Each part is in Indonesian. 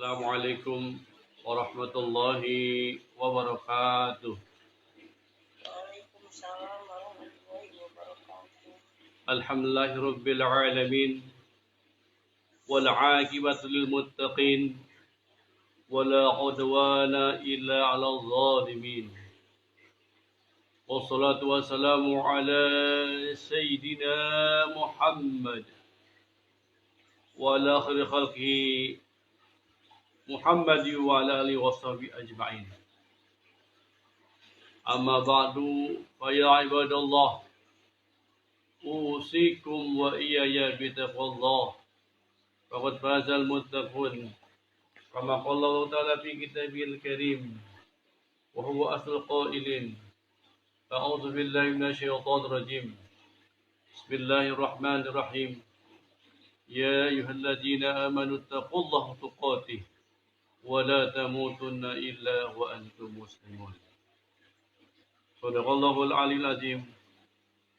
Assalamualaikum warahmatullahi wabarakatuh. Waalaikumsalam warahmatullahi wabarakatuh. Alhamdulillahirabbil alamin wal 'aqibatu lil muttaqin wala 'udwana illa 'alal zalimin. Wassalatu wassalamu ala sayyidina Muhammad wa ala khairi khalqihi Muhammad wa ala alihi washabihi ajma'in. Amma ba'du fa ya ibadallah usikum wa iyaya bitaqwallah faqad fazal muttaqun kama qala Allah ta'ala fi kitabil karim wa huwa asl qailin a'udzu billahi minasyaitonir rajim bismillahirrahmanirrahim ya ayyuhalladzina amanu taqullaha tuqatih wa la tamutunna illa wa antum muslimun. Sadaqallahul aliyil azim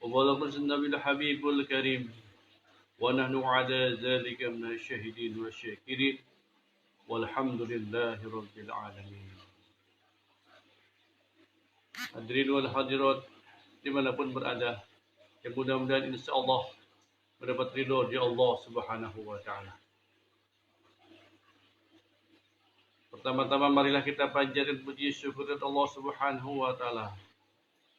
wa balagha nabiyul habibul karim wa nahnu ala dzalika minasyahidin wasyakirin walhamdulillahi rabbil alamin. Hadirin wal hadirat dimanapun berada, yang mudah-mudahan insyaallah mendapat ridho dari Allah Subhanahu wa taala. Pertama-tama marilah kita panjatkan puji syukur kepada Allah Subhanahu wa taala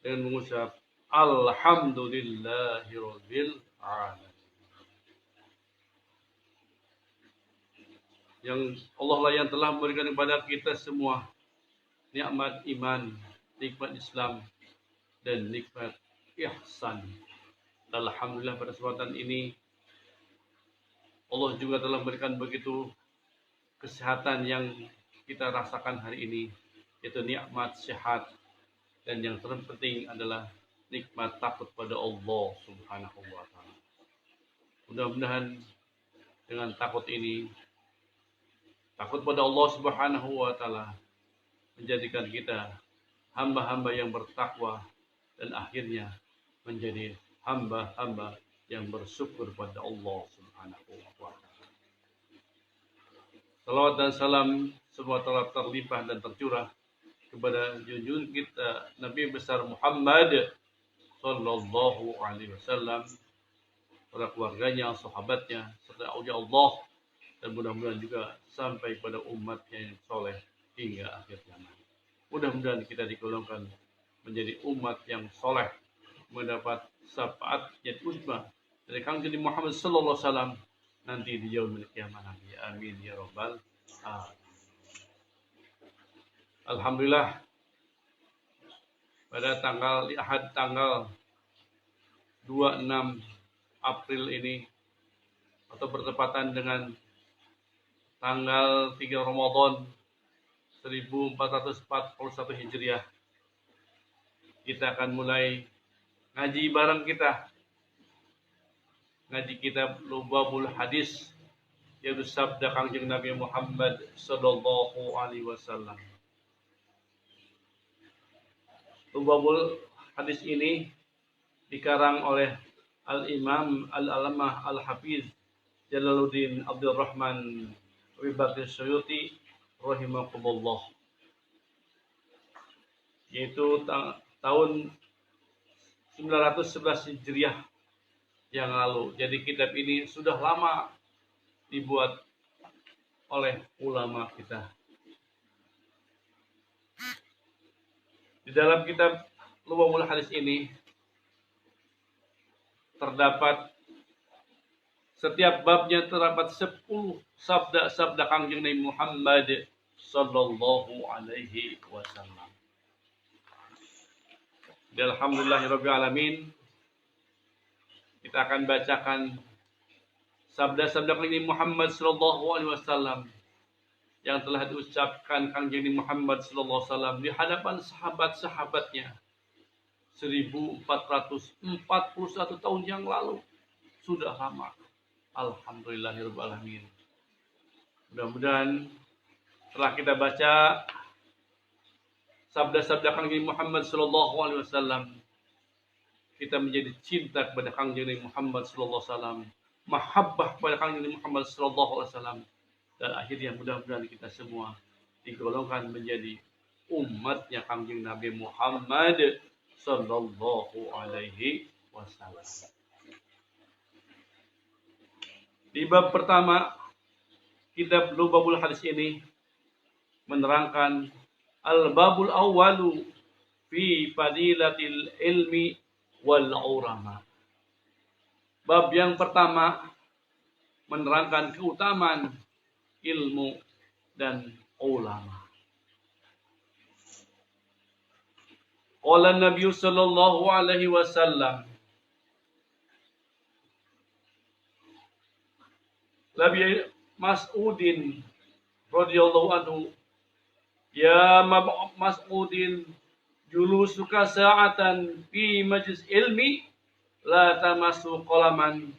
dengan mengucap alhamdulillahirabbil alamin. Yang Allah lah yang telah memberikan kepada kita semua nikmat iman, nikmat Islam, dan nikmat ihsan. Alhamdulillah pada kesempatan ini Allah juga telah memberikan begitu kesehatan yang kita rasakan hari ini, yaitu nikmat sehat, dan yang terpenting adalah nikmat takut pada Allah Subhanahu wa taala. Mudah-mudahan dengan takut ini, takut pada Allah Subhanahu wa taala, menjadikan kita hamba-hamba yang bertakwa dan akhirnya menjadi hamba-hamba yang bersyukur pada Allah Subhanahu wa taala. Salawat dan salam semua telah terlimpah dan tercurah kepada junjungan kita Nabi besar Muhammad sallallahu alaihi wasallam, para keluarganya, sahabatnya, serta aulia Allah, dan mudah-mudahan juga sampai pada umatnya yang soleh hingga akhir zaman. Mudah-mudahan kita digolongkan menjadi umat yang soleh, mendapat syafaat yang uzma dari Kanjeng Muhammad sallallahu alaihi wasallam nanti di yaumil qiyamah nanti. Amin ya rabbal alamin. Alhamdulillah pada Ahad tanggal 26 April ini, atau bertepatan dengan tanggal 3 Ramadan 1441 Hijriah, kita akan mulai ngaji bareng kita. Ngaji kitab Lubabul Hadis, yaitu sabda Kanjeng Nabi Muhammad sallallahu alaihi wasallam. Lubabul Hadis ini dikarang oleh Al-Imam Al-Alamah Al-Hafiz Jalaluddin Abdurrahman Abi Bakr Suyuti rahimahullah, yaitu tahun 911 Hijriah yang lalu. Jadi kitab ini sudah lama dibuat oleh ulama kita. Di dalam kitab Lubabul Hadis ini terdapat, setiap babnya terdapat 10 sabda-sabda Kanjeng Nabi Muhammad sallallahu alaihi wasallam. Alhamdulillahirabbil alamin, kita akan bacakan sabda-sabda Kanjeng Muhammad sallallahu alaihi wasallam yang telah diucapkan Kanjeng Muhammad sallallahu alaihi wasallam di hadapan sahabat-sahabatnya 1441 tahun yang lalu. Sudah lama. Alhamdulillahirabbil alamin. Mudah-mudahan setelah kita baca sabda-sabda Kanjeng Muhammad sallallahu alaihi wasallam, kita menjadi cinta kepada Kanjeng Muhammad sallallahu alaihi wasallam, mahabbah kepada Kanjeng Muhammad sallallahu alaihi wasallam, Dan akhirnya mudah-mudahan kita semua digolongkan menjadi umatnya Kanjeng Nabi Muhammad sallallahu alaihi wasallam. Di bab pertama, kitab Lubabul Hadis ini menerangkan al-babul awwalu fi fadilatil ilmi wal ulama. Bab yang pertama menerangkan keutamaan ilmu dan ulama. Qala Nabi sallallahu alaihi wasallam, Nabi Mas'udin radhiyallahu anhu, ya Mas'udin, julusuka sa'atan fi majlis ilmi la tamassu qalaman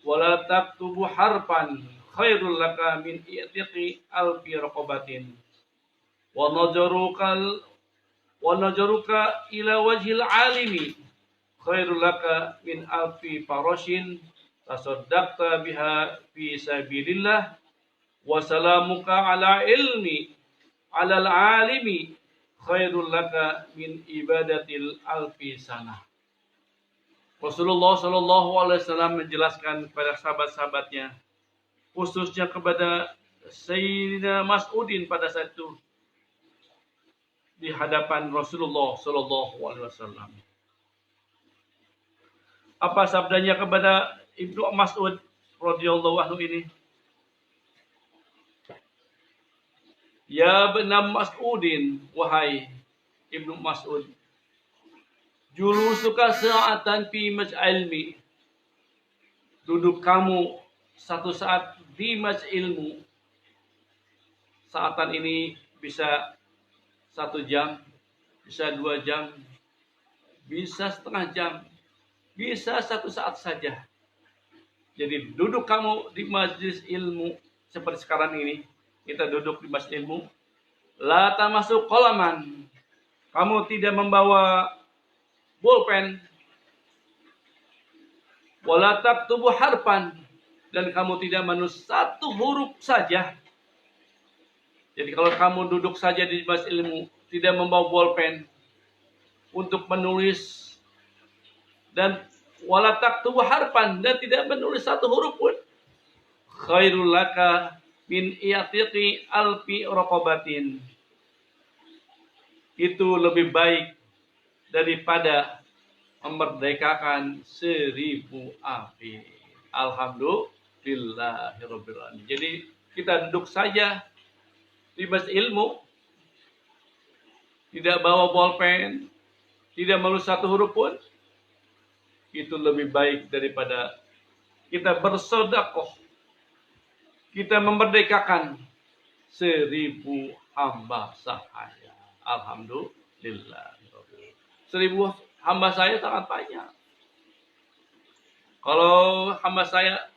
wa la taktubu harfan khairul laka min i'tiqi alfi raqabatin wa najaruka ila wajhil alimi khairul laka min alfi farashin tasaddaqta biha fi sabilillah wa salamuka ala ilmi ala al-alimi khairul laka min ibadatil alfi sanah. Rasulullah Shallallahu Alaihi Wasallam menjelaskan kepada sahabat-sahabatnya, khususnya kepada Sayyidina Mas'udin pada saat itu di hadapan Rasulullah Shallallahu Alaihi Wasallam. Apa sabdanya kepada Ibnu Mas'ud radhiyallahu anhu ini? Ya Ibnu Mas'udin, wahai Ibnu Mas'ud, julusuka sa'atan fi maj'ilmi, duduk kamu satu saat di maj'ilmu. Saatan ini bisa 1 jam, bisa 2 jam, bisa setengah jam, bisa 1 saat saja. Jadi duduk kamu di majlis ilmu seperti sekarang ini, kita duduk di majlis ilmu. La tamasuk qalaman, kamu tidak membawa bolpen. Wala taktubu harfan, dan kamu tidak menulis 1 huruf saja. Jadi kalau kamu duduk saja di majlis ilmu, tidak membawa bolpen untuk menulis, dan wala taktubu harfan, dan tidak menulis 1 huruf pun, khairul laka min i'tiqi alfi raqabatin, itu lebih baik daripada memerdekakan 1000 abid. Alhamdulillahirabbil alamin. Jadi kita duduk saja di majlis ilmu, tidak bawa bolpen, tidak menulis 1 huruf pun, itu lebih baik daripada kita bersedekah, kita memerdekakan 1000 hamba sahaya. Alhamdulillah. 1000 hamba saya sangat banyak. Kalau hamba saya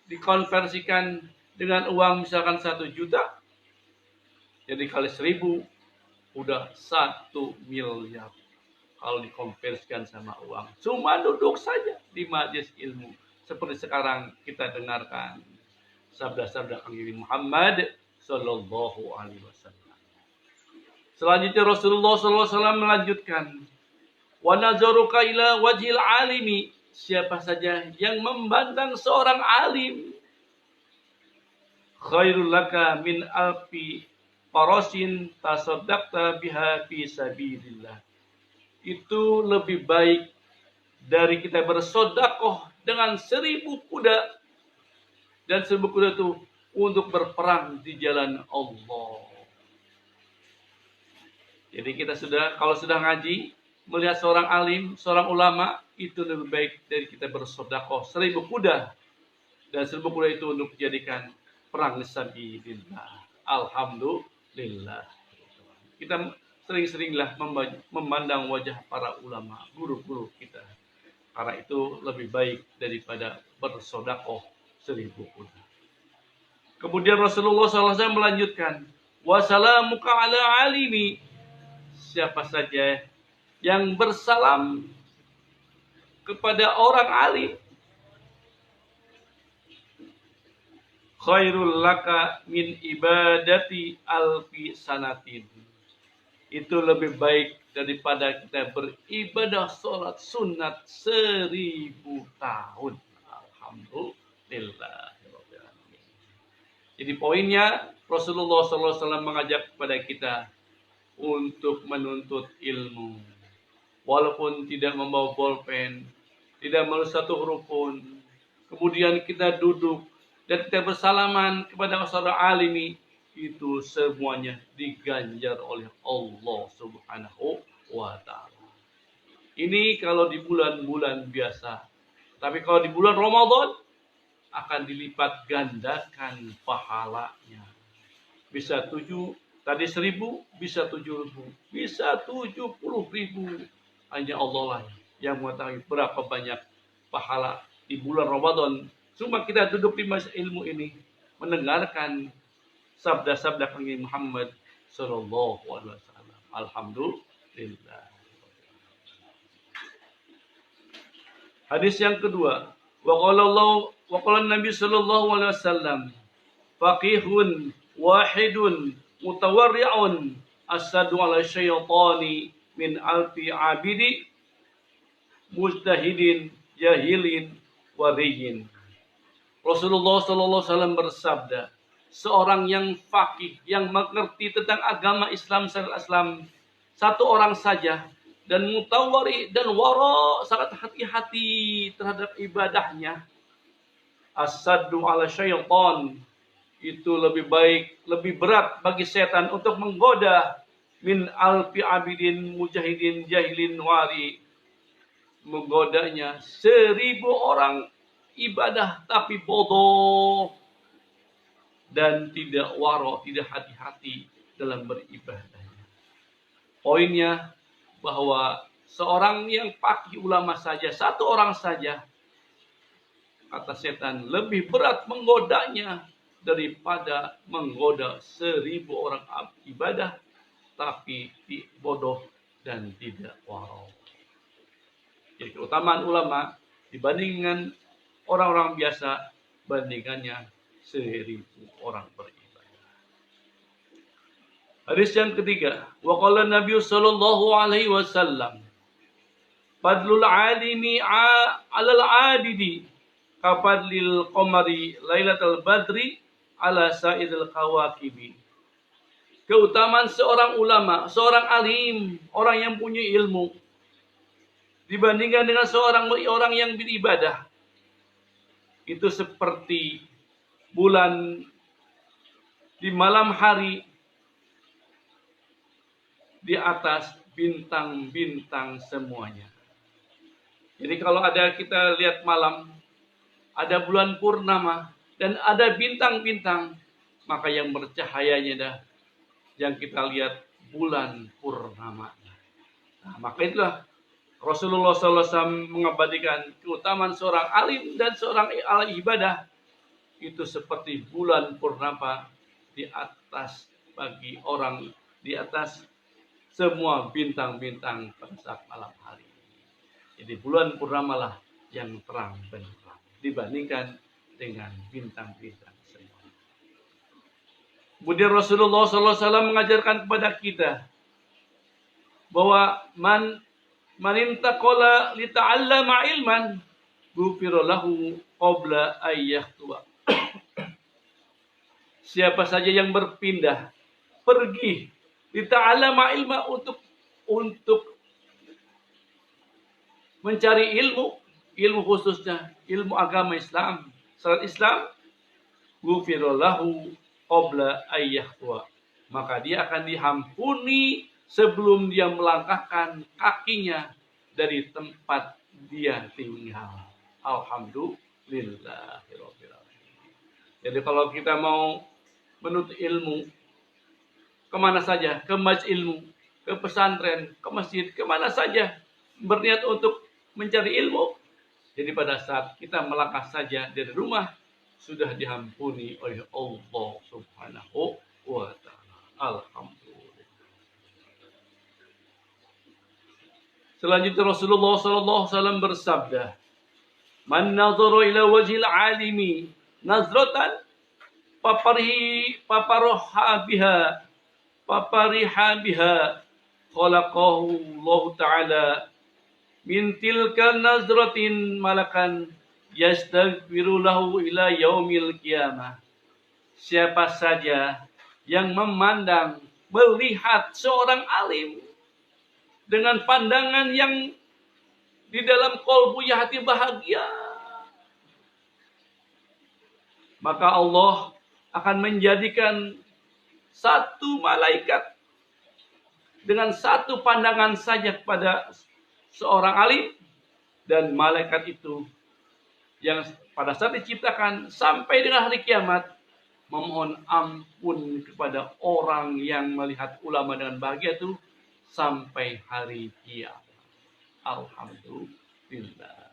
dikonversikan dengan uang misalkan 1 juta, jadi kali 1000 udah 1 miliar. Kalau dikonversikan sama uang, cuma duduk saja di majelis ilmu seperti sekarang kita dengarkan sabda-sabda Nabi Muhammad sallallahu alaihi wasallam. Selanjutnya Rasulullah sallallahu alaihi wasallam melanjutkan, wa nazaruka ila wajhil alimi, siapa saja yang memandang seorang alim, khairul laka min alfi farasin tasaddaqta biha fi sabilillah, itu lebih baik dari kita bersedekah dengan 1000 kuda, dan 1000 kuda itu untuk berperang di jalan Allah. Jadi kita kalau sudah ngaji, melihat seorang alim, seorang ulama, itu lebih baik dari kita bersedekah 1000 kuda, dan 1000 kuda itu untuk dijadikan perang fisabilillah. Alhamdulillah. Kita sering-seringlah memandang wajah para ulama, guru-guru kita. Karena itu lebih baik daripada bersedekah 1000 kuda. Kemudian Rasulullah SAW melanjutkan, wassalamuka ala alimi, siapa saja yang bersalam kepada orang alim, khairul laka min ibadati alfi sanatin. Itu lebih baik daripada kita beribadah sholat sunat 1000 tahun. Alhamdulillah. Jadi poinnya Rasulullah SAW mengajak kepada kita untuk menuntut ilmu. Walaupun tidak membawa bolpen, tidak membawa satu huruf pun. Kemudian kita duduk dan kita bersalaman kepada saudara alimi. Itu semuanya diganjar oleh Allah Subhanahu wa ta'ala. Ini kalau di bulan-bulan biasa. Tapi kalau di bulan Ramadan akan dilipat gandakan pahalanya. Bisa 7, tadi 1000, bisa 7.000, bisa 70.000. Hanya Allah lah yang mengetahui berapa banyak pahala di bulan Ramadan. Cuma kita duduk di majelis ilmu ini mendengarkan sabda-sabda Nabi Muhammad sallallahu alaihi wasallam. Alhamdulillah. Hadis yang kedua, wa qala Nabi sallallahu alaihi wasallam, faqihun wahidun mutawarri'un asadu ala syaitani min alfi abidi mujtahidin jahilin wariyin. Rasulullah sallallahu alaihi wasallam bersabda, seorang yang faqih, yang mengerti tentang agama Islam syariat Islam, satu orang saja, dan mutawari dan wara, sangat hati-hati terhadap ibadahnya. Asaddu ala syaitan, itu lebih baik, lebih berat bagi setan untuk menggoda min alfi abidin mujahidin jahilin wari, menggodanya 1000 orang ibadah tapi bodoh dan tidak waro, tidak hati-hati dalam beribadahnya. Poinnya bahwa seorang yang faqih ulama saja, satu orang saja, kata setan, lebih berat menggodanya daripada menggoda 1000 orang ibadah tapi bodoh dan tidak waro. Jadi keutamaan ulama dibandingkan orang-orang biasa, bandingannya 1000 orang beribadah. Hadis yang ketiga, wa qala Nabi sallallahu alaihi wasallam, fadlul alimi 'alal 'abidi kafadlil qamari lailatul badri 'ala sa'idil kawakibi. Keutamaan seorang ulama, seorang alim, orang yang punya ilmu dibandingkan dengan seorang orang yang beribadah, itu seperti bulan di malam hari di atas bintang-bintang semuanya. Jadi kalau ada kita lihat malam, ada bulan purnama dan ada bintang-bintang, maka yang bercahayanya dah yang kita lihat bulan purnama. Nah, maka itulah Rasulullah SAW mengabadikan keutamaan seorang alim dan seorang ahli ibadah itu seperti bulan purnama di atas bagi orang, di atas semua bintang-bintang pada saat malam hari. Jadi bulan purnama lah yang terang benderang dibandingkan dengan bintang-bintang semua. Kemudian Rasulullah SAW mengajarkan kepada kita bahwa man intaqala li ta'allama ilman ghufira lahu qabla ayyahtuwa. Siapa saja yang berpindah pergi li ta'allama ilma untuk mencari ilmu khususnya ilmu agama Islam, syariat Islam, ghufira lahu qabla ayyahtuwa, maka dia akan diampuni sebelum dia melangkahkan kakinya dari tempat dia tinggal. Alhamdulillahirabbil alamin. Jadi kalau kita mau menuntut ilmu, kemana saja, ke majelis ilmu, ke pesantren, ke masjid, kemana saja, berniat untuk mencari ilmu. Jadi pada saat kita melangkah saja dari rumah, sudah diampuni oleh Allah Subhanahu wa ta'ala. Alhamdulillah. Selanjutnya Rasulullah SAW bersabda, man nazara ila wajhil alimi nazratan papariha biha khalaqahu Allah Ta'ala min tilka nazratin malakan yastaghfiru lahu ila yaumil qiyamah. Siapa saja yang memandang, melihat seorang alim dengan pandangan yang di dalam qalbunya hati bahagia, maka Allah akan menjadikan satu malaikat dengan satu pandangan saja kepada seorang alim, dan malaikat itu yang pada saat diciptakan sampai dengan hari kiamat memohon ampun kepada orang yang melihat ulama dengan bahagia itu sampai hari kiamat. Alhamdulillah.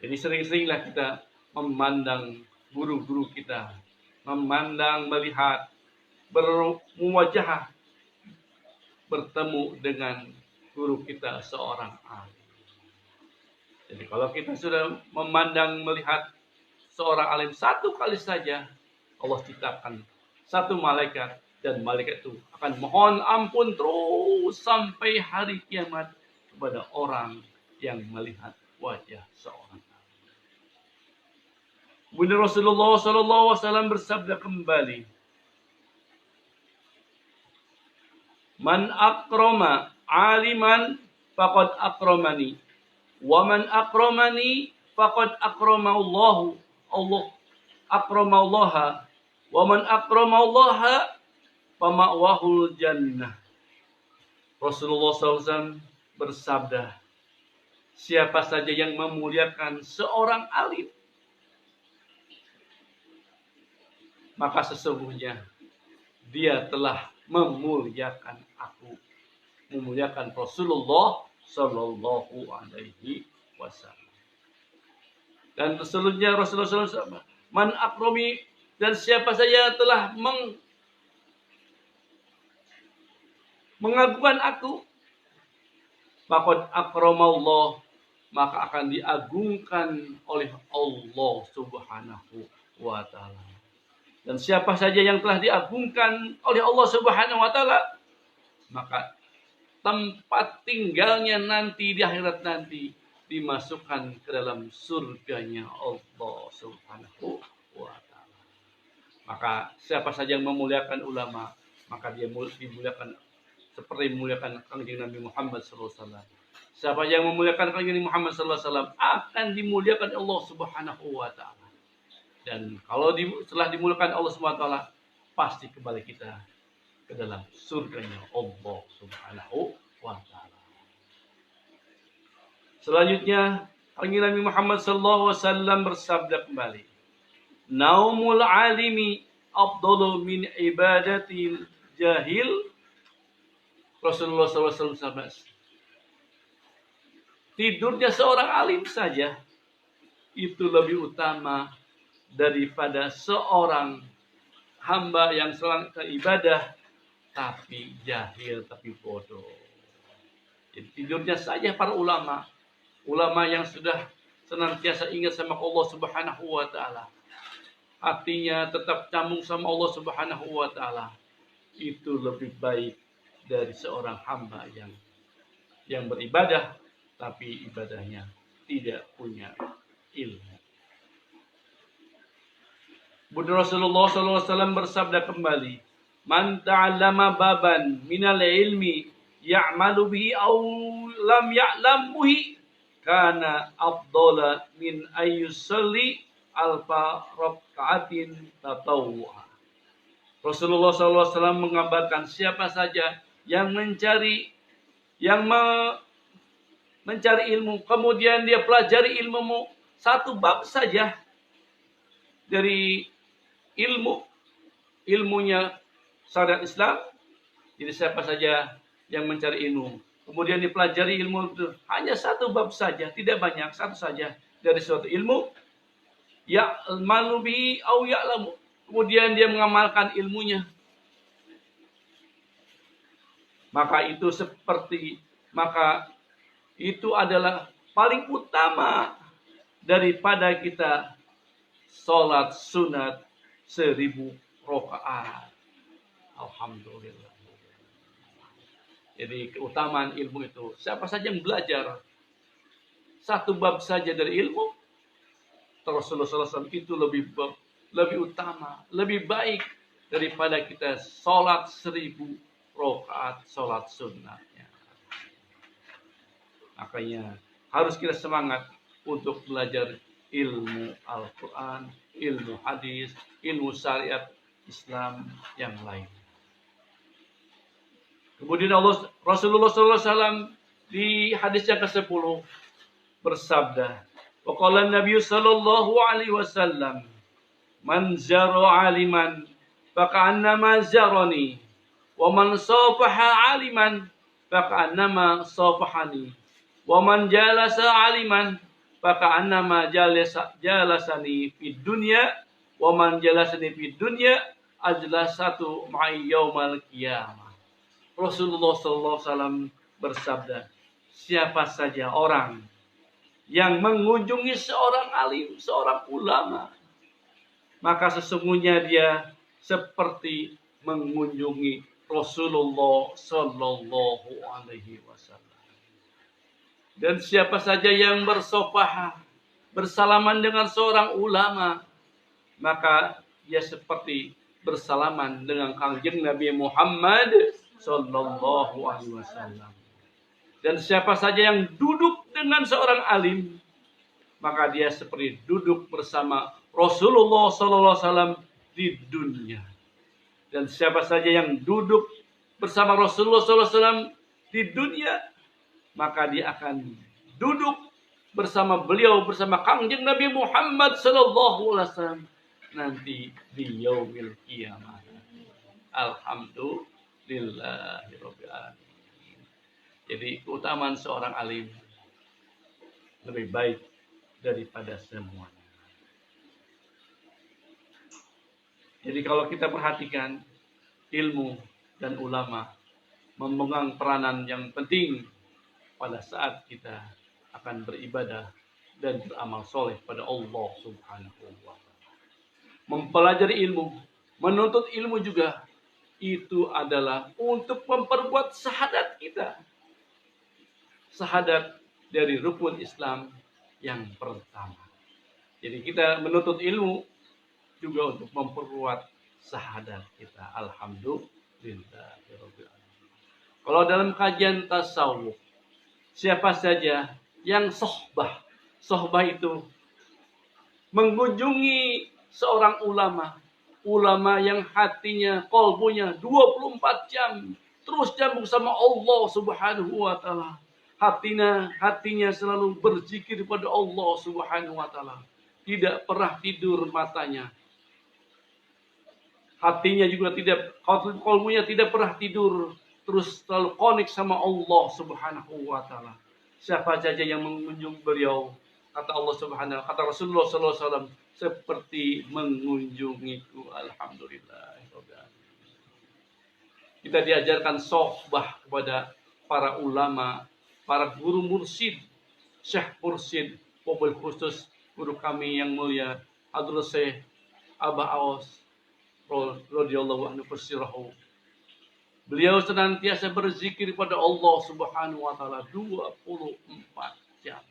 Jadi sering-seringlah kita memandang guru-guru kita, memandang, melihat, bermuwajahah, bertemu dengan guru kita seorang alim. Jadi kalau kita sudah memandang, melihat seorang alim satu kali saja, Allah ciptakan satu malaikat, dan malaikat itu akan mohon ampun terus sampai hari kiamat kepada orang yang melihat wajah seorang alim. Kemudian Rasulullah SAW bersabda kembali, man akrama aliman faqad akramani, wa man akramani faqad akramaullahu, Allah akramallaha, wa man akramallaha fama'wahul jannah. Rasulullah SAW bersabda, siapa saja yang memuliakan seorang alim, maka sesungguhnya dia telah memuliakan aku, memuliakan Rasulullah Sallallahu Alaihi Wasallam. Dan selanjutnya Rasulullah SAW, man akrami, dan siapa saja telah mengagungkan aku, faqad akramallah, maka akan diagungkan oleh Allah Subhanahu wa Ta'ala. Dan siapa saja yang telah diagungkan oleh Allah Subhanahu wa Ta'ala, maka tempat tinggalnya nanti di akhirat nanti dimasukkan ke dalam surganya Allah Subhanahu wa Ta'ala. Maka siapa saja yang memuliakan ulama, maka dia dimuliakan seperti memuliakan kanjeng Nabi Muhammad SAW. Siapa yang memuliakan kanjeng Nabi Muhammad SAW akan dimuliakan Allah Subhanahu wa Ta'ala. Dan kalau setelah dimuliakan Allah Subhanahu wa Ta'ala, pasti kembali kita ke dalam surganya Allah Subhanahu wa Ta'ala. Selanjutnya, kanjeng Nabi Muhammad SAW bersabda kembali, naumul alimi afdalu min ibadatil jahil. Rasulullah SAW bersabda, tidurnya seorang alim saja itu lebih utama daripada seorang hamba yang selalu ibadah tapi jahil, tapi bodoh. Jadi tidurnya saja para ulama yang sudah senantiasa ingat sama Allah Subhanahu wa Ta'ala, hatinya tetap sambung sama Allah Subhanahu wa Ta'ala, itu lebih baik dari seorang hamba yang beribadah tapi ibadahnya tidak punya ilmu. Bunda Rasulullah SAW bersabda kembali, man ta'allama baban minal ilmi ya'malu bihi aw lam ya'lamuhi kana afdala min ayyusalli alfa raka'atin tatawwa. Rasulullah SAW mengabarkan siapa saja yang mencari ilmu, kemudian dia pelajari ilmumu satu bab saja dari ilmunya syariat Islam. Jadi siapa saja yang mencari ilmu, kemudian dipelajari ilmu itu hanya satu bab saja, tidak banyak, satu saja dari suatu ilmu, ya'malu bihi aw ya'lamu, kemudian dia mengamalkan ilmunya, maka itu adalah paling utama daripada kita sholat sunat 1000 rakaat. Alhamdulillah. Jadi keutamaan ilmu itu, siapa saja yang belajar satu bab saja dari ilmu, Rasulullah SAW itu lebih utama, lebih baik daripada kita sholat 1000 rakaat sholat sunnahnya. Makanya harus kita semangat untuk belajar ilmu Al-Quran, ilmu hadis, ilmu syariat Islam yang lain. Kemudian Rasulullah SAW di hadis yang ke-10 bersabda, waqala Nabi sallallahu alaihi wasallam, man zara aliman faka'annama zarani, wa man safaha aliman faka'annama safahani, wa man jalasa aliman faka'annama jalasani fid dunya, wa man jalasani fid dunya ajlasatu ma'i yaumal qiyamah. Rasulullah SAW bersabda, siapa saja orang yang mengunjungi seorang alim, seorang ulama, maka sesungguhnya dia seperti mengunjungi Rasulullah Sallallahu Alaihi Wasallam. Dan siapa saja yang bersofahah, bersalaman dengan seorang ulama, maka dia seperti bersalaman dengan kanjeng Nabi Muhammad Sallallahu Alaihi Wasallam. Dan siapa saja yang duduk dengan seorang alim, maka dia seperti duduk bersama Rasulullah Sallallahu Alaihi Wasallam di dunia. Dan siapa saja yang duduk bersama Rasulullah Sallallahu Alaihi Wasallam di dunia, maka dia akan duduk bersama beliau, bersama kanjeng Nabi Muhammad Sallallahu Alaihi Wasallam nanti di yaumil qiyamah. Alhamdulillahirabbil alamin. Jadi keutamaan seorang alim lebih baik daripada semuanya. Jadi kalau kita perhatikan, ilmu dan ulama memegang peranan yang penting pada saat kita akan beribadah dan beramal soleh pada Allah Subhanahu wa Ta'ala. Mempelajari ilmu, menuntut ilmu juga, itu adalah untuk memperbuat syahadat kita. Syahadat dari rukun Islam yang pertama. Jadi kita menuntut ilmu juga untuk memperkuat syahadat kita. Alhamdulillah. Kalau dalam kajian tasawuf, siapa saja yang sohbah. Sohbah itu mengunjungi seorang ulama. Ulama yang hatinya, kolbunya 24 jam. Terus nyambung sama Allah Subhanahu wa Ta'ala. Hatinya selalu berzikir pada Allah Subhanahu wa Ta'ala. Tidak pernah tidur matanya. Hatinya juga kolbunya tidak pernah tidur. Terus selalu konek sama Allah Subhanahu wa Ta'ala. Siapa saja yang mengunjungi beliau, kata Allah Subhanahu, kata Rasulullah SAW, seperti mengunjungiku. Alhamdulillah. Kita diajarkan sohbah kepada para ulama, para guru mursyid, Syekh Mursyid, wabil khusus guru kami yang mulia, Hadrat Syekh Abah Awas radhiyallahu anhu bersirahu. Beliau senantiasa berzikir pada Allah Subhanahu wa Ta'ala 24 jam.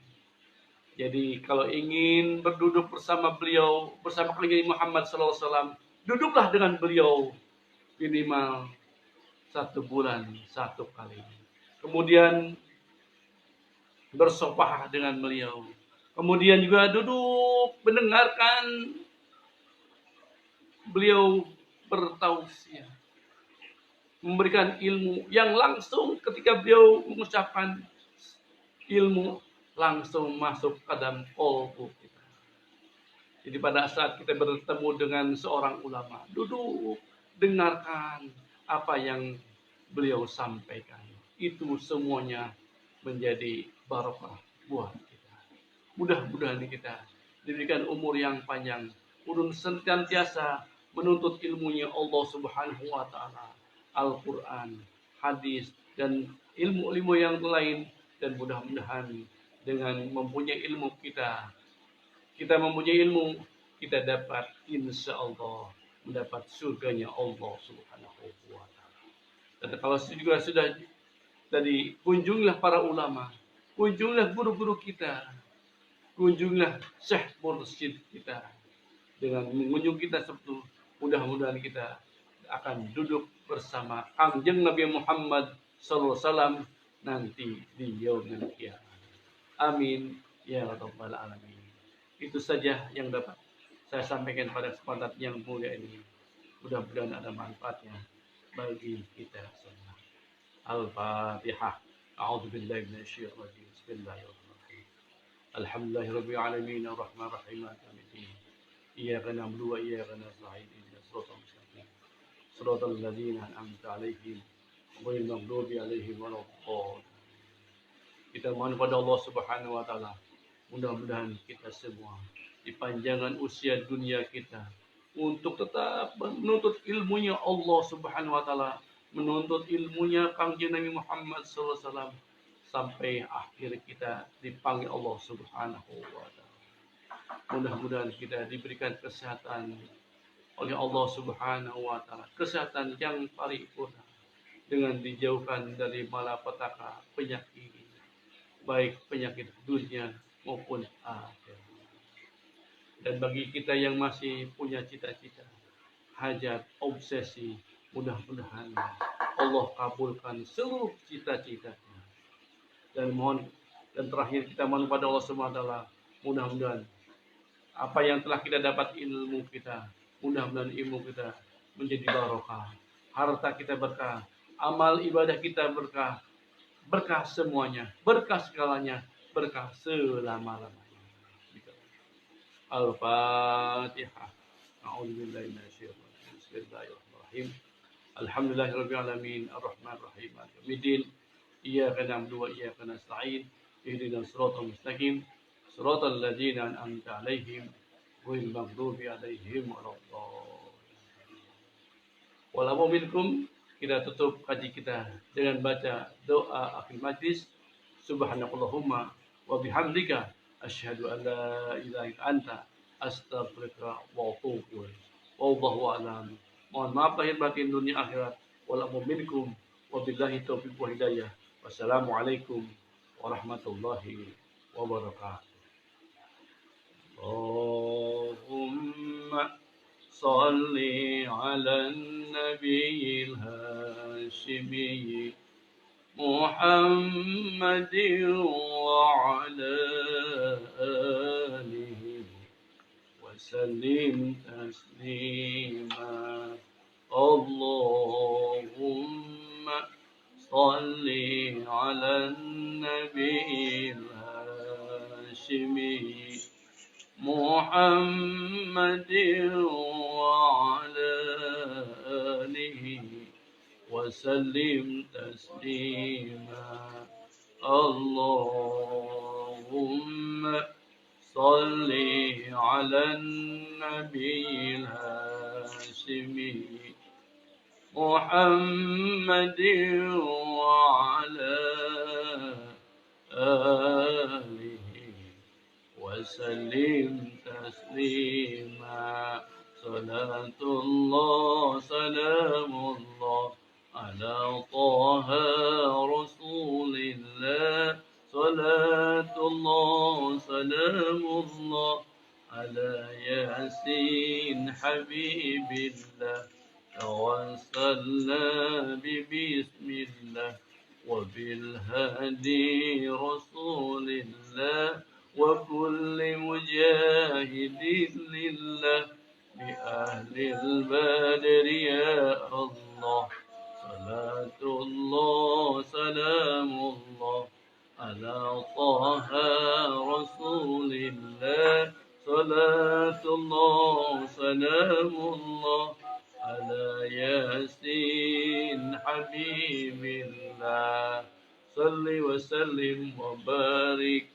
Jadi kalau ingin berduduk bersama beliau, bersama Nabi Muhammad SAW, duduklah dengan beliau minimal 1 bulan 1 kali. Kemudian bersofah dengan beliau. Kemudian juga duduk mendengarkan beliau bertausiah. Memberikan ilmu yang langsung ketika beliau mengucapkan ilmu langsung masuk ke dalam kolbu kita. Jadi pada saat kita bertemu dengan seorang ulama, duduk dengarkan apa yang beliau sampaikan. Itu semuanya menjadi barokah buat kita. Mudah-mudahan kita diberikan umur yang panjang, urun senantiasa menuntut ilmunya Allah Subhanahu wa Ta'ala, Al-Quran, hadis, dan ilmu-ilmu yang lain. Dan mudah-mudahan dengan mempunyai ilmu kita mempunyai ilmu kita dapat insya Allah mendapat surganya Allah Subhanahu wa Ta'ala. Dan kalau juga sudah tadi, kunjunglah para ulama, kunjunglah guru-guru kita, kunjunglah syekh mursyid kita. Dengan mengunjung kita seperti itu, mudah-mudahan kita akan duduk bersama Kangjeng Nabi Muhammad SAW nanti di yaumil qiyamah. Amin ya rabbal alamin. Itu saja yang dapat saya sampaikan pada kesempatan yang mulia ini. Mudah-mudahan ada manfaatnya bagi kita semua. Al-Fatihah. A'udzubillahi minasyaitonir rajim. Bismillahirrahmanirrahim. Alhamdulillahirabbil alamin arrahmanir rahim maliki yaumiddin. Iyyaka na'budu wa iyyaka nasta'in. Ihdinas siratal mustaqim. Siratal ladzina an'amta 'alaihim ghairil maghdubi 'alaihim waladdallin. Kita mohon kepada Allah Subhanahu wa taala, mudah-mudahan kita semua dipanjangkan usia dunia kita untuk tetap menuntut ilmunya Allah Subhanahu wa taala, menuntut ilmunya Kangjeng Nabi Muhammad SAW sampai akhir kita dipanggil Allah Subhanahu wa taala. Mudah-mudahan kita diberikan kesehatan oleh Allah Subhanahu wa taala, kesehatan yang paripurna dengan dijauhkan dari malapetaka penyakit, baik penyakit dunia maupun akhirat. Dan bagi kita yang masih punya cita-cita, hajat, obsesi, mudah-mudahan Allah kabulkan seluruh cita-citanya. Dan terakhir kita mohon pada Allah SWT, mudah-mudahan apa yang telah kita dapat ilmu kita, mudah-mudahan ilmu kita menjadi barokah, harta kita berkah, amal ibadah kita berkah, berkah semuanya, berkah segalanya, berkah selama-lamanya. Al-Fatihah. A'udzubillahi minasyaitonir rajim. Bismillahirrahmanirrahim. Alhamdulillahirabbil alamin arrahmanir rahim maliki yaumiddin. Iyyaka na'budu wa iyyaka nasta'in. Ihdinas siratal mustaqim. Siratal ladzina an'amta 'alaihim ghairil maghdubi 'alaihim waladdallin. Walaupun minkum, kita tutup kaji kita dengan baca doa akhir majlis. Subhanakallahumma wa bihamdika asyhadu an la ilaha illa anta astaghfiruka wa atubu ilaik. Wallahu a'lam. Mohon maaf lahir batin dunia akhirat. Walaupun minkum wa billahi taufiq wa hidayah. Wassalamualaikum warahmatullahi wabarakatuh. Allahumma salli ala nabiyil hashimi محمد وعلى آله وسلم تسليما اللهم صل على النبي الهاشمي محمد وعلى آله وسلم تسليما اللهم صل على النبي الهاشمي محمد وعلى آله وسلم تسليما صلاة الله سلام الله على طه رسول الله صلاة الله سلام الله على ياسين حبيب الله توسلنا ببسم الله وبالهادي رسول الله وكل مجاهد لله بأهل البدر يا الله صلاة الله سلام الله على طه رسول الله صلاة الله سلام الله على ياسين حبيب الله صل وسلم وبارك